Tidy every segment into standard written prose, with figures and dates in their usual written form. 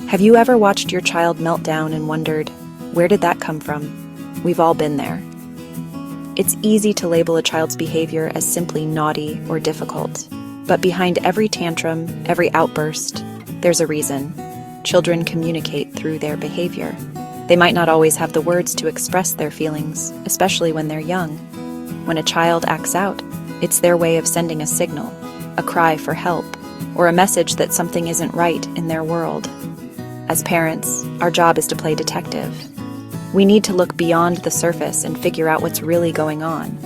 Have you ever watched your child melt down and wondered, where did that come from? We've all been there. It's easy to label a child's behavior as simply naughty or difficult, but behind every tantrum, every outburst, there's a reason. Children communicate through their behavior. They might not always have the words to express their feelings, especially when they're young. When a child acts out, it's their way of sending a signal, a cry for help, or a message that something isn't right in their world. As parents, our job is to play detective. We need to look beyond the surface and figure out what's really going on.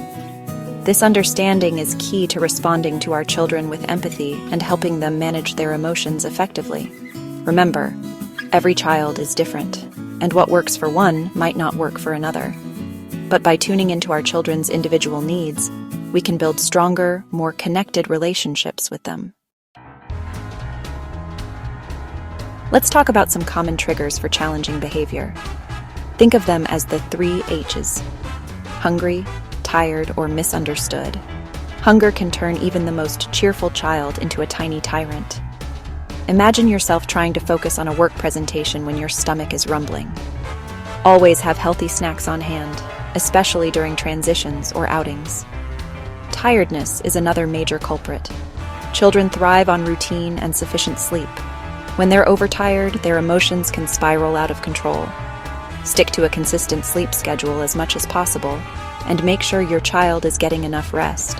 This understanding is key to responding to our children with empathy and helping them manage their emotions effectively. Remember, every child is different, and what works for one might not work for another. But by tuning into our children's individual needs, we can build stronger, more connected relationships with them. Let's talk about some common triggers for challenging behavior. Think of them as the 3 H's: hungry, tired, or misunderstood. Hunger can turn even the most cheerful child into a tiny tyrant. Imagine yourself trying to focus on a work presentation when your stomach is rumbling. Always have healthy snacks on hand, especially during transitions or outings. Tiredness is another major culprit. Children thrive on routine and sufficient sleep. When they're overtired, their emotions can spiral out of control. Stick to a consistent sleep schedule as much as possible, and make sure your child is getting enough rest.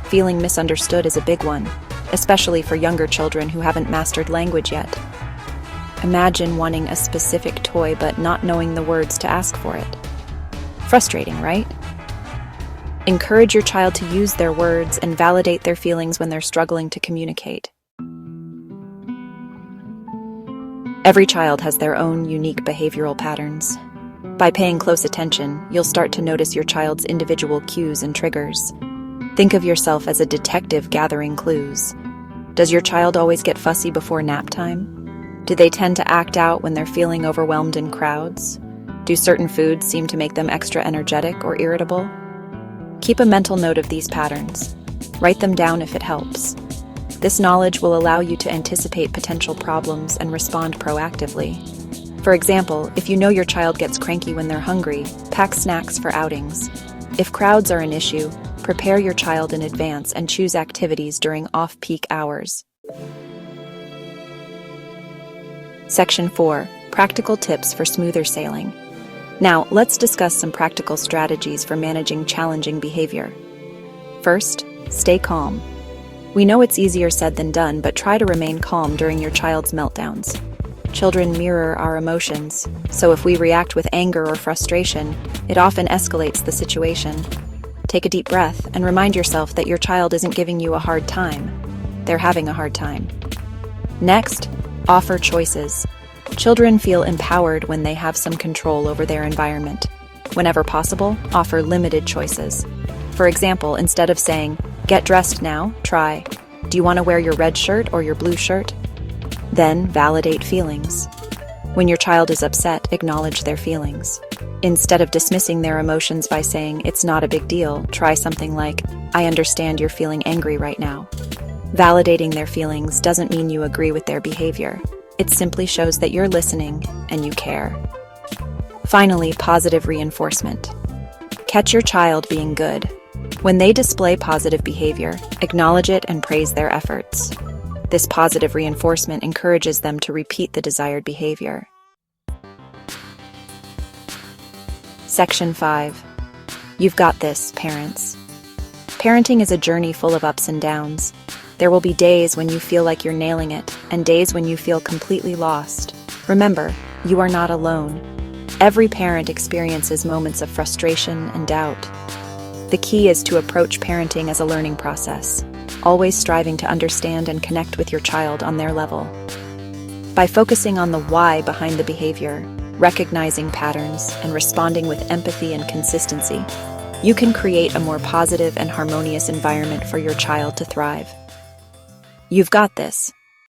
Feeling misunderstood is a big one, especially for younger children who haven't mastered language yet. Imagine wanting a specific toy but not knowing the words to ask for it. Frustrating, right? Encourage your child to use their words and validate their feelings when they're struggling to communicate. Every child has their own unique behavioral patterns. By paying close attention, you'll start to notice your child's individual cues and triggers. Think of yourself as a detective gathering clues. Does your child always get fussy before nap time? Do they tend to act out when they're feeling overwhelmed in crowds? Do certain foods seem to make them extra energetic or irritable? Keep a mental note of these patterns. Write them down if it helps. This knowledge will allow you to anticipate potential problems and respond proactively. For example, if you know your child gets cranky when they're hungry, pack snacks for outings. If crowds are an issue, prepare your child in advance and choose activities during off-peak hours. Section 4. Practical tips for smoother sailing. Now, let's discuss some practical strategies for managing challenging behavior. First, stay calm. We know it's easier said than done, but try to remain calm during your child's meltdowns. Children mirror our emotions, so if we react with anger or frustration, it often escalates the situation. Take a deep breath and remind yourself that your child isn't giving you a hard time. They're having a hard time. Next, offer choices. Children feel empowered when they have some control over their environment. Whenever possible, offer limited choices. For example, instead of saying, "Get dressed now," try, "Do you want to wear your red shirt or your blue shirt?" Then validate feelings. When your child is upset, acknowledge their feelings. Instead of dismissing their emotions by saying, "It's not a big deal," try something like, "I understand you're feeling angry right now." Validating their feelings doesn't mean you agree with their behavior. It simply shows that you're listening and you care. Finally, positive reinforcement. Catch your child being good. When they display positive behavior, acknowledge it and praise their efforts. This positive reinforcement encourages them to repeat the desired behavior. Section 5. You've got this, parents. Parenting is a journey full of ups and downs. There will be days when you feel like you're nailing it, and days when you feel completely lost. Remember, you are not alone. Every parent experiences moments of frustration and doubt. The key is to approach parenting as a learning process, always striving to understand and connect with your child on their level. By focusing on the why behind the behavior, recognizing patterns, and responding with empathy and consistency, you can create a more positive and harmonious environment for your child to thrive. You've got this.